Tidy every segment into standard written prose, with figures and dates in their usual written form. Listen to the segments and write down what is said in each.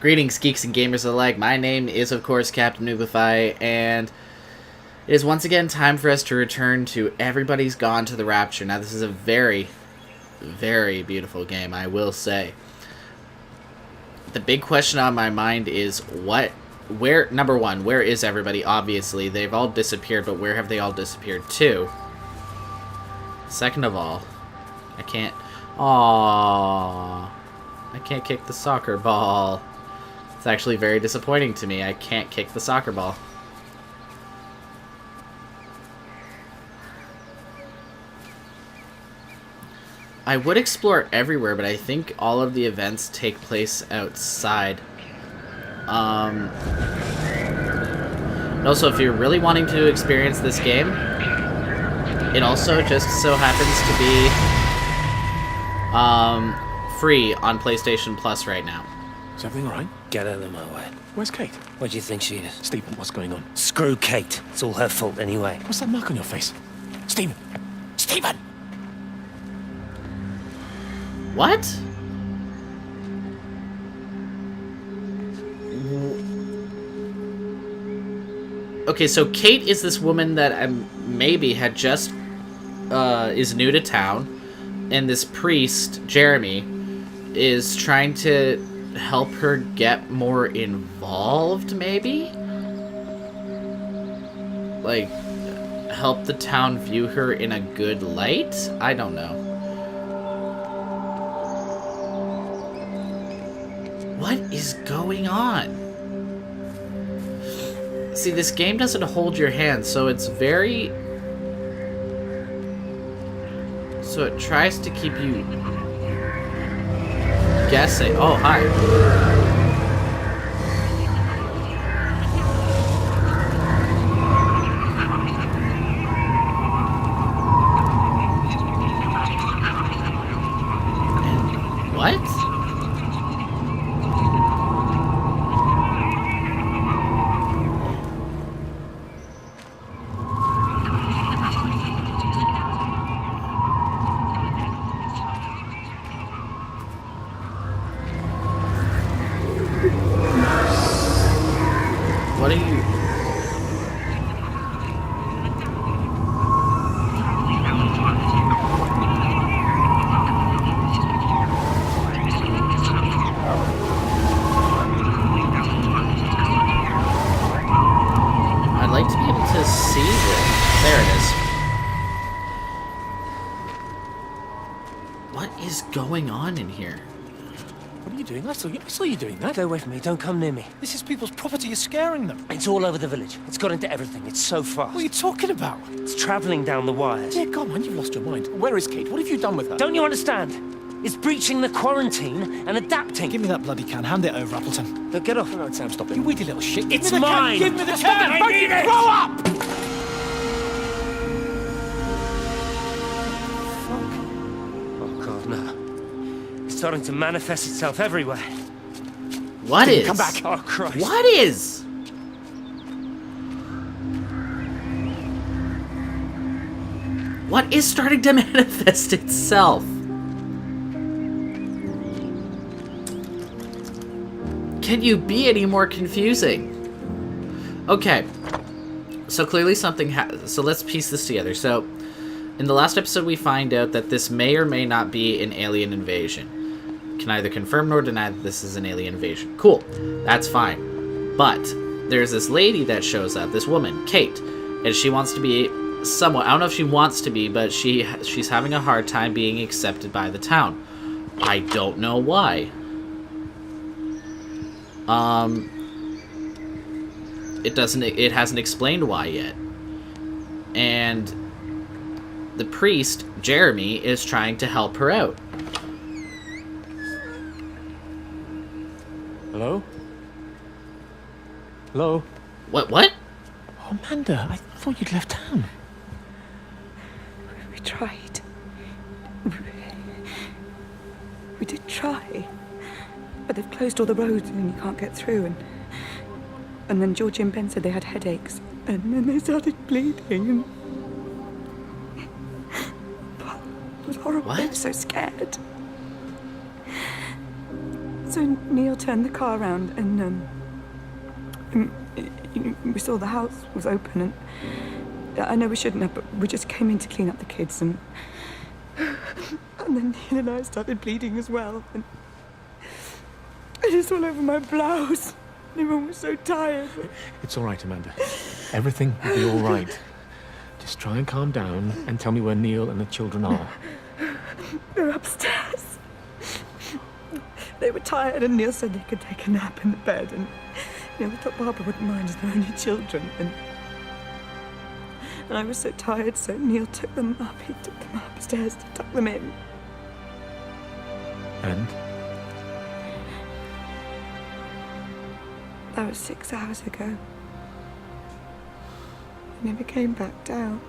Greetings, geeks and gamers alike. My name is, of course, Captainoobify, and it is once again time for us to return to Everybody's Gone to the Rapture. Now, this is a very, very beautiful game, I will say. The big question on my mind is number one, where is everybody? Obviously, they've all disappeared, but where have they all disappeared to? Second of all, I can't kick the soccer ball. It's actually very disappointing to me. I can't kick the soccer ball. I would explore everywhere, but I think all of the events take place outside. And also, if you're really wanting to experience this game, it also just so happens to be free on PlayStation Plus right now. Is everything all right? Get out of my way. Where's Kate? What do you think she is? Stephen, what's going on? Screw Kate. It's all her fault anyway. What's that mark on your face? Stephen! Stephen! What? Okay, so Kate is this woman that maybe had just is new to town, and this priest, Jeremy, is trying to help her get more involved, maybe? Like, help the town view her in a good light? I don't know. What is going on? See, this game doesn't hold your hand, so it's very... So it tries to keep you guessing. Oh, hi. What? What are you... I'd like to be able to see this. There it is. What is going on in here? What are you doing? I saw you doing that. Stay away from me. Don't come near me. This is people's property. You're scaring them. It's all over the village. It's got into everything. It's so fast. What are you talking about? It's travelling down the wires. Dear God, man, you've lost your mind. Where is Kate? What have you done with her? Don't you understand? It's breaching the quarantine and adapting. Give me that bloody can. Hand it over, Appleton. Now get off. No, Sam, stop it. You weedy little shit. It's Give me the mine. Can. Give me the Stop can. it. I need it. Grow up! Oh, God, no. It's starting to manifest itself everywhere. What is? Come back. Oh, Christ. What is? What is starting to manifest itself? Can you be any more confusing? Okay. So clearly something so let's piece this together. So, in the last episode we find out that this may or may not be an alien invasion. Can either confirm nor deny that this is an alien invasion. Cool. That's fine. But there's this lady that shows up, this woman, Kate, and she wants to be somewhat, I don't know if she wants to be, but she's having a hard time being accepted by the town. I don't know why. It hasn't explained why yet. And the priest, Jeremy, is trying to help her out. Hello? Hello? What? Oh, Amanda, I thought you'd left town. We tried. We did try. But they've closed all the roads and you can't get through. And then Georgie and Ben said they had headaches. And then they started bleeding. It was horrible. What? I was so scared. So Neil turned the car around and we saw the house was open, and I know we shouldn't have, but we just came in to clean up the kids, and then Neil and I started bleeding as well, and it's all over my blouse. Everyone was so tired. It's all right, Amanda. Everything will be all right. Just try and calm down and tell me where Neil and the children are. They're upstairs. They were tired, and Neil said they could take a nap in the bed, and we thought Barbara wouldn't mind as they're only children, and I was so tired, so Neil took them up. He took them upstairs to tuck them in. And? That was 6 hours ago. I never came back down.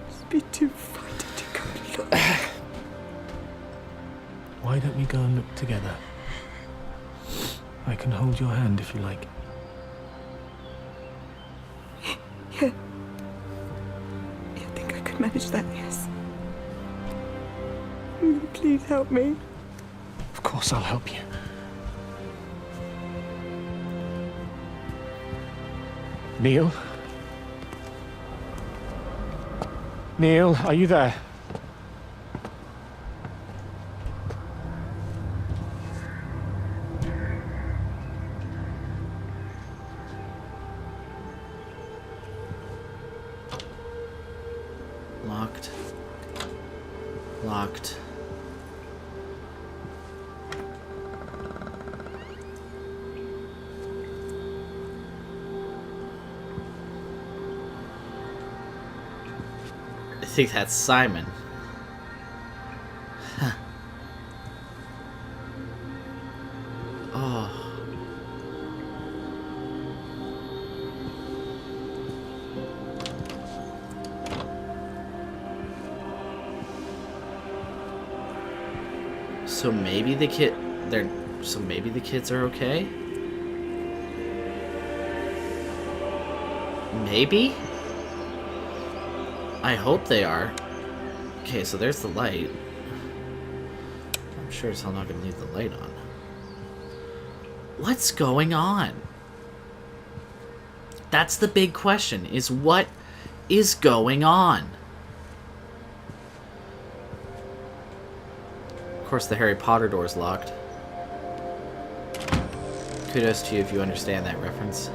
It'd be too frightened to go and look. Why don't we go and look together? I can hold your hand if you like. Yeah. I think I could manage that, yes. Please help me. Of course I'll help you. Neil? Neil, are you there? Locked. Locked. I think that's Simon. Huh. Oh. So maybe the kids are okay? Maybe? I hope they are. Okay, so there's the light. I'm sure as hell not gonna leave the light on. What's going on? That's the big question, is what is going on? Of course, the Harry Potter door's locked. Kudos to you if you understand that reference.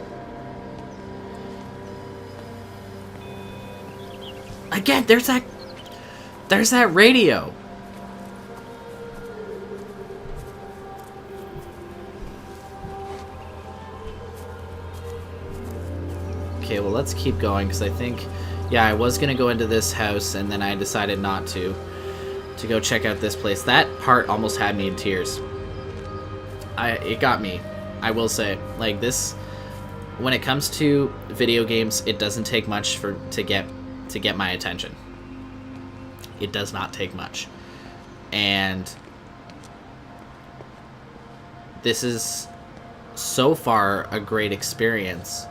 Again, there's that radio. Okay, well, let's keep going, because I think, yeah, I was gonna go into this house, and then I decided not to go check out this place. That part almost had me in tears. It got me, I will say. Like, this, when it comes to video games, it doesn't take much to get my attention. It does not take much. And this is so far a great experience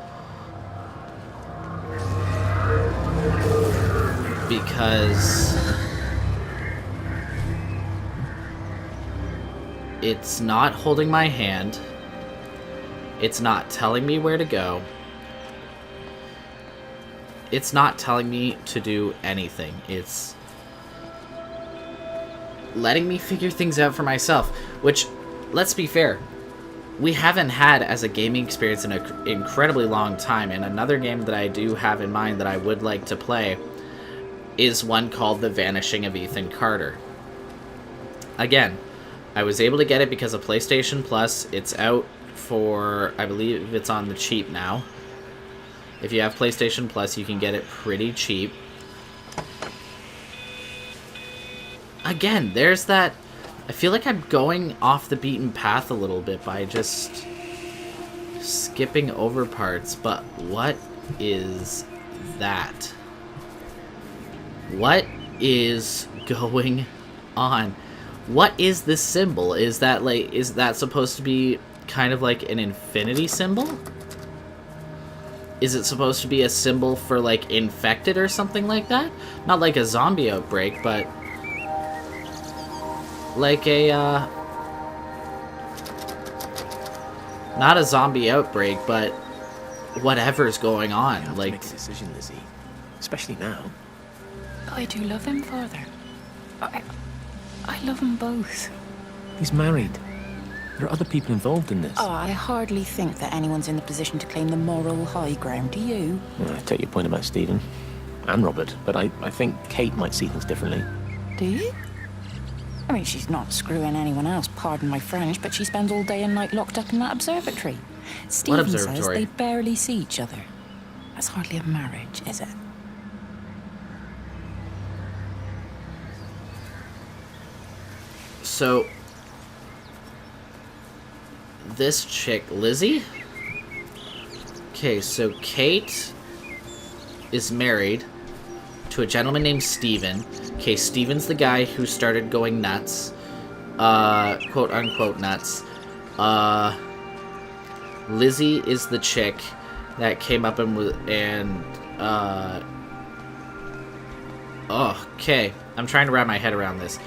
because it's not holding my hand. It's not telling me where to go. It's not telling me to do anything. It's letting me figure things out for myself, which, let's be fair, we haven't had as a gaming experience in an incredibly long time, and another game that I do have in mind that I would like to play is one called The Vanishing of Ethan Carter. Again, I was able to get it because of PlayStation Plus. It's out for, I believe it's on the cheap now. If you have PlayStation Plus, you can get it pretty cheap. Again, there's that... I feel like I'm going off the beaten path a little bit by just skipping over parts, but what is that? What is going on? What is this symbol? Is that supposed to be kind of like an infinity symbol? Is it supposed to be a symbol for, like, infected or something like that? Not like a zombie outbreak, but... like a, not a zombie outbreak, but whatever's going You on. have to Like, make a decision, Lizzie. Especially now. But I do love him, Father. I love them both. He's married. There are other people involved in this. Oh, I hardly think that anyone's in the position to claim the moral high ground, do you? Well, I take your point about Stephen and Robert, but I think Kate might see things differently. Do you? I mean, she's not screwing anyone else, pardon my French, but she spends all day and night locked up in that observatory. Stephen says observatory? they barely see each other. That's hardly a marriage, is it? so this chick, Lizzie? Okay, so Kate is married to a gentleman named Stephen. Okay, Stephen's the guy who started going nuts. Quote unquote nuts. Lizzie is the chick that came up and okay. I'm trying to wrap my head around this.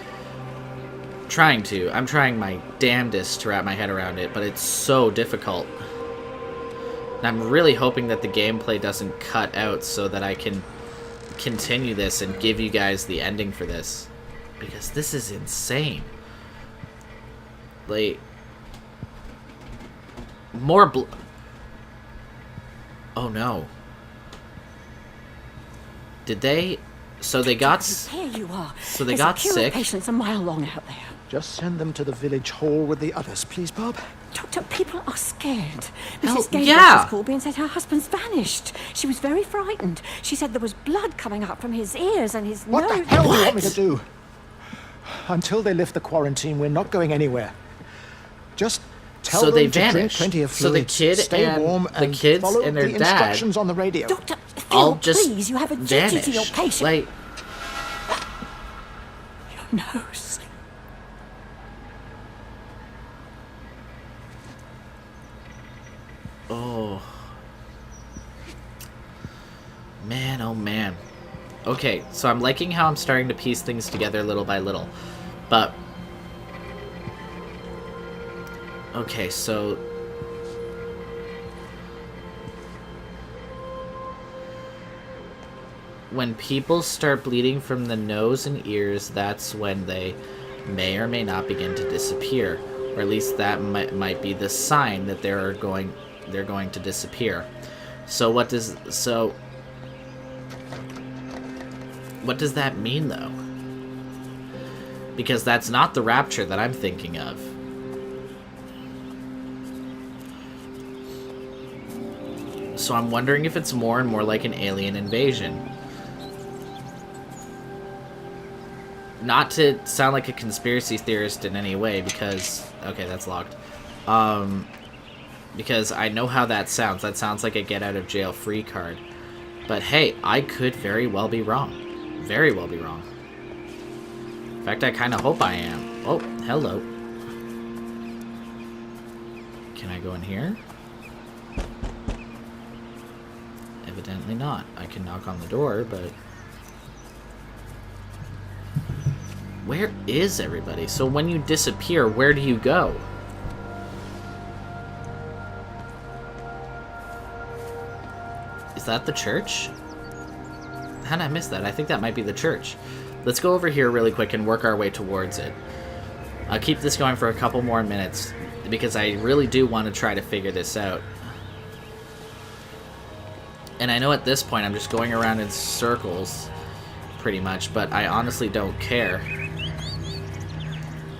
I'm trying my damnedest to wrap my head around it, but it's so difficult. And I'm really hoping that the gameplay doesn't cut out so that I can continue this and give you guys the ending for this. Because this is insane. Like, more oh no. Did they... So they got... Here you are. So they There's got a queue sick. of patients a mile long out there. Just send them to the village hall with the others, please, Bob. Doctor, people are scared. Hell, Mrs. Gay yeah. just called me and said her husband's vanished. She was very frightened. She said there was blood coming up from his ears and his What nose. the hell do you want me to do? Until they lift the quarantine, we're not going anywhere. Just tell So them they to drink vanished. plenty of So the fluids, kid stay and warm, the and kids follow and their the dad instructions on the radio. Doctor, all Phil, just please, you have a duty vanish. to your patient. Like, Your nose. oh. Man, oh man. Okay, so I'm liking how I'm starting to piece things together little by little. But... Okay, so... When people start bleeding from the nose and ears, that's when they may or may not begin to disappear. Or at least that might be the sign that they're going to disappear. So what does that mean, though? Because that's not the Rapture that I'm thinking of. So I'm wondering if it's more and more like an alien invasion. Not to sound like a conspiracy theorist in any way, because... Okay, that's locked. Because I know how that sounds. That sounds like a get-out-of-jail-free card. But hey, I could very well be wrong. Very well be wrong. In fact, I kind of hope I am. Oh, hello. Can I go in here? Evidently not. I can knock on the door, but... Where is everybody? So when you disappear, where do you go? Is that the church? How did I miss that? I think that might be the church. Let's go over here really quick and work our way towards it. I'll keep this going for a couple more minutes because I really do want to try to figure this out. And I know at this point I'm just going around in circles pretty much, but I honestly don't care.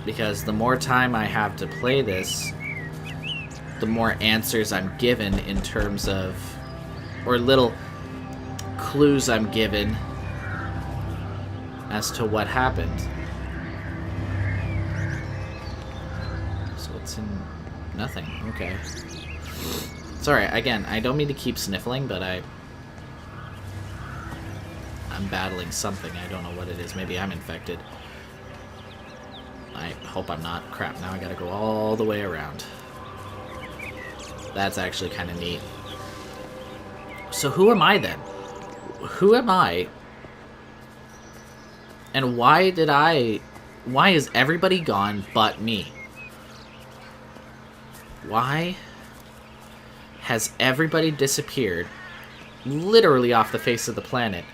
Because the more time I have to play this, the more answers I'm given in terms of... or little clues I'm given as to what happened. So it's in nothing. Okay. Sorry, again, I don't mean to keep sniffling, but I'm battling something. I don't know what it is. Maybe I'm infected. I hope I'm not. Crap, now I gotta go all the way around. That's actually kind of neat. So who am I then? Who am I? And why did I Why is everybody gone but me? Why has everybody disappeared literally off the face of the planet?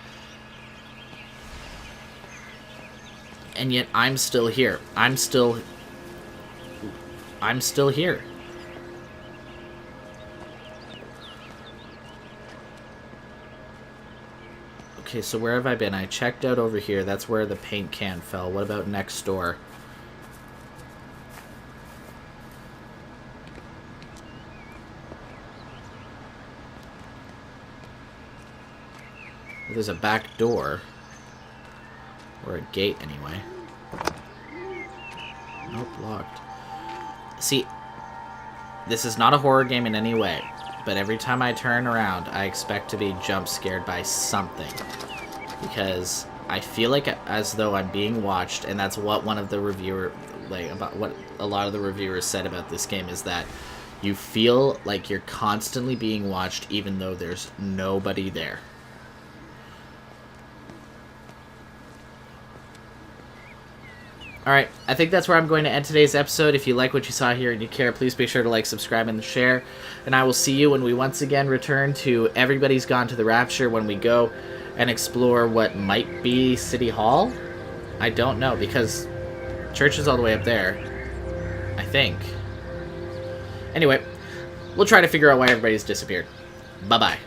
And yet I'm still here. I'm still here. Okay, so where have I been? I checked out over here. That's where the paint can fell. What about next door? There's a back door. Or a gate, anyway. Nope, locked. See, this is not a horror game in any way, but every time I turn around, I expect to be jump scared by something. Because I feel like as though I'm being watched, and that's what one of the about what a lot of the reviewers said about this game, is that you feel like you're constantly being watched even though there's nobody there. Alright, I think that's where I'm going to end today's episode. If you like what you saw here and you care, please be sure to like, subscribe, and share. And I will see you when we once again return to Everybody's Gone to the Rapture, when we go and explore what might be City Hall? I don't know, because church is all the way up there, I think. Anyway, we'll try to figure out why everybody's disappeared. Bye-bye.